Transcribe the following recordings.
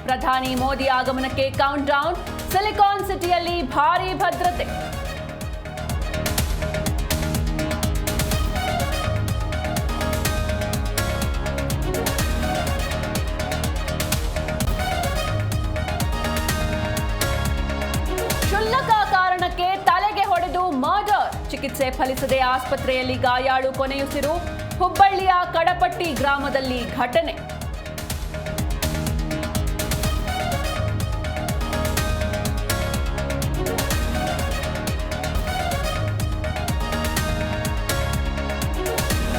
ಪ್ರಧಾನಿ Modi ಆಗಮನಕ್ಕೆ count down, silicon ಸಿಟಿಯಲ್ಲಿ ಭಾರೀ ಭದ್ರತೆ. ಕ್ಷುಲ್ಲಕ ಕಾರಣಕ್ಕೆ ತಲೆಗೆ ಹೊಡೆದು ಮರ್ಡರ್, ಚಿಕಿತ್ಸೆ ಫಲಿಸದೆ ಆಸ್ಪತ್ರೆಯಲ್ಲಿ ಗಾಯಾಳು ಕೊನೆಯುಸಿರು. ಹುಬ್ಬಳ್ಳಿಯ ಕಡಪಟ್ಟಿ ಗ್ರಾಮದಲ್ಲಿ ಘಟನೆ.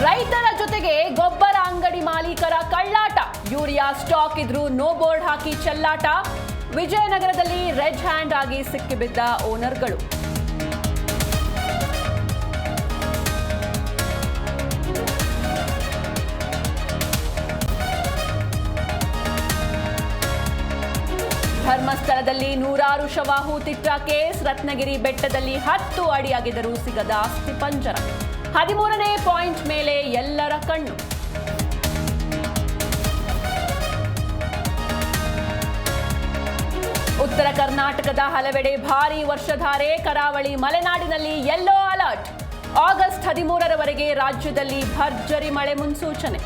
ರೈತರ ಜೊತೆಗೆ ಗೊಬ್ಬರ ಅಂಗಡಿ ಮಾಲೀಕರ ಕಳ್ಳಾಟ, ಯೂರಿಯಾ ಸ್ಟಾಕ್ ಇದ್ರೂ ನೋ ಬೋರ್ಡ್ ಹಾಕಿ ಚೆಲ್ಲಾಟ. ವಿಜಯನಗರದಲ್ಲಿ ರೆಡ್ ಹ್ಯಾಂಡ್ ಆಗಿ ಸಿಕ್ಕಿಬಿದ್ದ ಓನರ್ಗಳು. ಧರ್ಮಸ್ಥಳದಲ್ಲಿ ನೂರಾರು ಶವ ಹೂತಿಟ್ಟ ಕೇಸ್, ರತ್ನಗಿರಿ ಬೆಟ್ಟದಲ್ಲಿ 10 ಅಡಿ ಅಗೆದರೂ ಸಿಗದ ಅಸ್ಥಿಪಂಜರ. 13ನೇ ಪಾಯಿಂಟ್ ಮೇಲೆ ಎಲ್ಲರ ಕಣ್ಣು. ಉತ್ತರ ಕರ್ನಾಟಕದ ಹಲವೆಡೆ ಭಾರೀ ವರ್ಷಧಾರೆ, ಕರಾವಳಿ ಮಲೆನಾಡಿನಲ್ಲಿ ಯೆಲ್ಲೋ ಅಲರ್ಟ್. ಆಗಸ್ಟ್ 13ರವರೆಗೆ ರಾಜ್ಯದಲ್ಲಿ ಭರ್ಜರಿ ಮಳೆ ಮುನ್ಸೂಚನೆ.